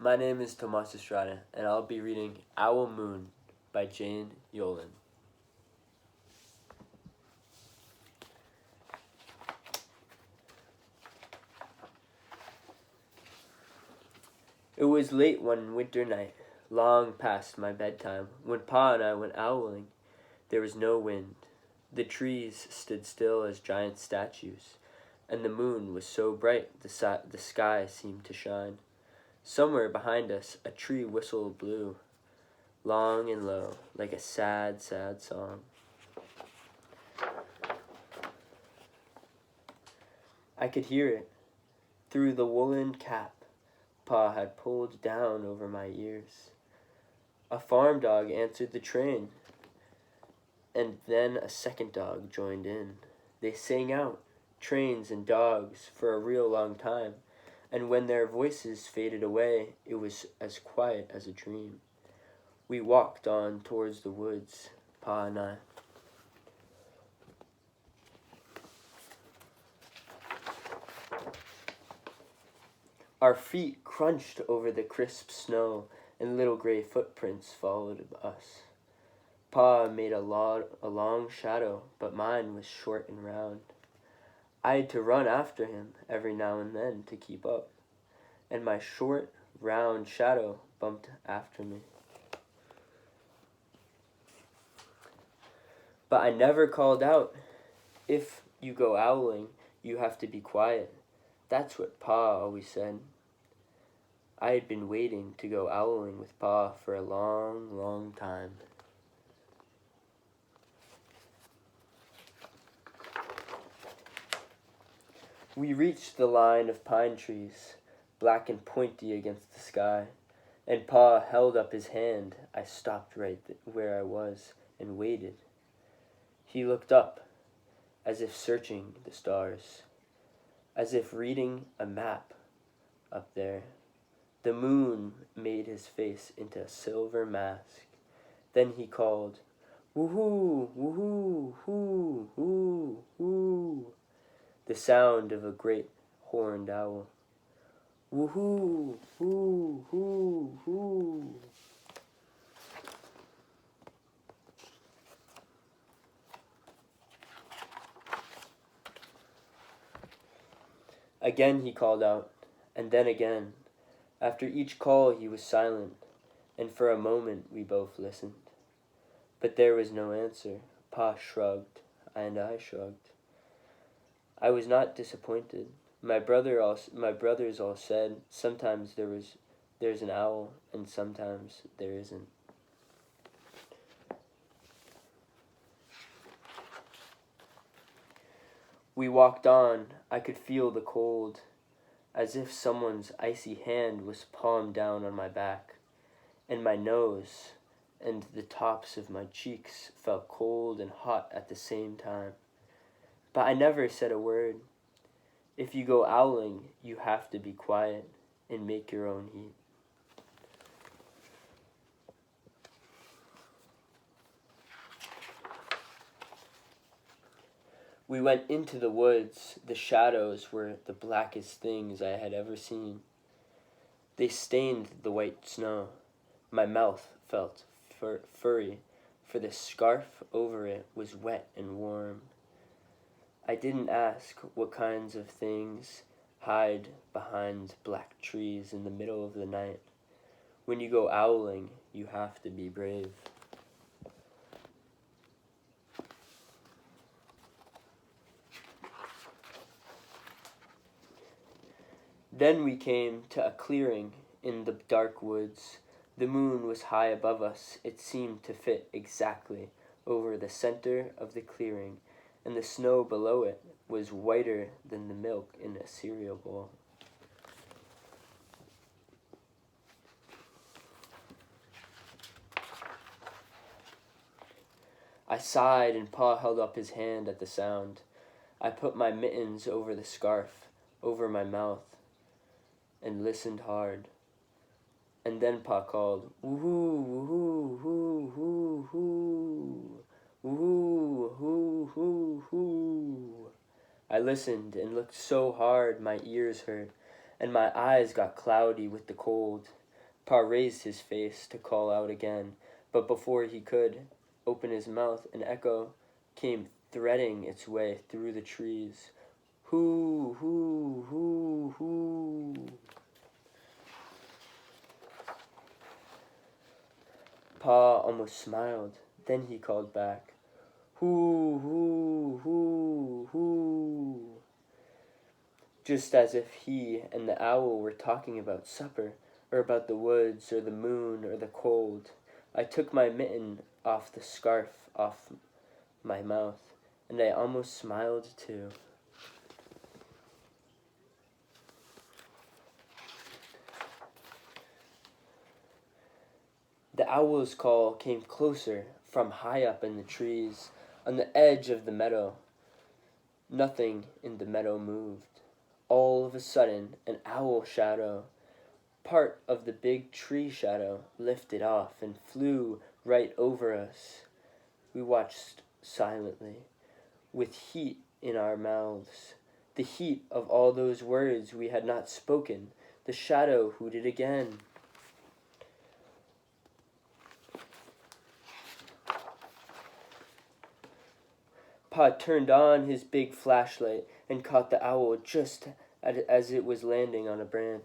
My name is Tomas Estrada, and I'll be reading Owl Moon by Jane Yolen. It was late one winter night, long past my bedtime, when Pa and I went owling. There was no wind. The trees stood still as giant statues, and the moon was so bright the sky seemed to shine. Somewhere behind us a tree whistle blew, long and low, like a sad, sad song. I could hear it through the woolen cap Pa had pulled down over my ears. A farm dog answered the train, and then a second dog joined in. They sang out, trains and dogs, for a real long time, and when their voices faded away, it was as quiet as a dream. We walked on towards the woods, Pa and I. Our feet crunched over the crisp snow, and little gray footprints followed us. Pa made a long shadow, but mine was short and round. I had to run after him every now and then to keep up, and my short, round shadow bumped after me. But I never called out. If you go owling, you have to be quiet. That's what Pa always said. I had been waiting to go owling with Pa for a long, long time. We reached the line of pine trees, black and pointy against the sky, and Pa held up his hand. I stopped right where I was and waited. He looked up, as if searching the stars, as if reading a map up there. The moon made his face into a silver mask. Then he called, "Woohoo, woohoo, hoo, hoo, hoo," the sound of a great horned owl. Woohoo, hoo, hoo, hoo. Again he called out, and then again. After each call he was silent, and for a moment we both listened. But there was no answer. Pa shrugged, and I shrugged. I was not disappointed. My brothers all said, sometimes there's an owl, and sometimes there isn't. We walked on. I could feel the cold, as if someone's icy hand was palmed down on my back, and my nose and the tops of my cheeks felt cold and hot at the same time. But I never said a word. If you go owling, you have to be quiet and make your own heat. We went into the woods. The shadows were the blackest things I had ever seen. They stained the white snow. My mouth felt furry, for the scarf over it was wet and warm. I didn't ask what kinds of things hide behind black trees in the middle of the night. When you go owling, you have to be brave. Then we came to a clearing in the dark woods. The moon was high above us. It seemed to fit exactly over the center of the clearing, and the snow below it was whiter than the milk in a cereal bowl. I sighed, and Pa held up his hand at the sound. I put my mittens over the scarf, over my mouth, and listened hard. And then Pa called, "Woohoo, woohoo, hoo, hoo, hoo, woohoo, hoo, hoo, hoo." I listened and looked so hard my ears hurt, and my eyes got cloudy with the cold. Pa raised his face to call out again, but before he could open his mouth, an echo came threading its way through the trees. Hoo, hoo, hoo, hoo. Pa almost smiled. Then he called back, hoo, hoo, hoo, hoo. Just as if he and the owl were talking about supper, or about the woods, or the moon, or the cold. I took my mitten off the scarf off my mouth, and I almost smiled too. The owl's call came closer from high up in the trees, on the edge of the meadow. Nothing in the meadow moved. All of a sudden, an owl shadow, part of the big tree shadow, lifted off and flew right over us. We watched silently, with heat in our mouths, the heat of all those words we had not spoken. The shadow hooted again. Pa turned on his big flashlight and caught the owl just as it was landing on a branch.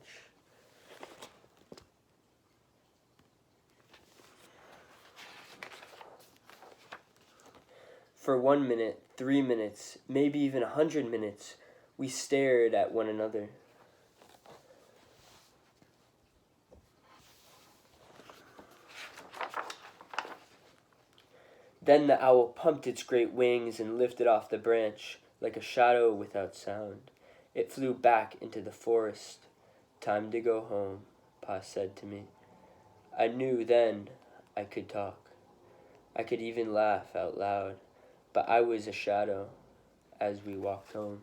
For 1 minute, 3 minutes, maybe even 100 minutes, we stared at one another. Then the owl pumped its great wings and lifted off the branch like a shadow without sound. It flew back into the forest. Time to go home, Pa said to me. I knew then I could talk. I could even laugh out loud, but I was a shadow as we walked home.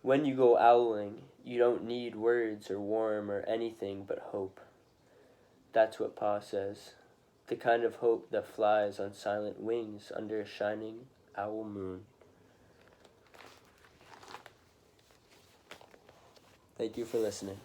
When you go owling, you don't need words or warm or anything but hope. That's what Pa says. The kind of hope that flies on silent wings under a shining owl moon. Thank you for listening.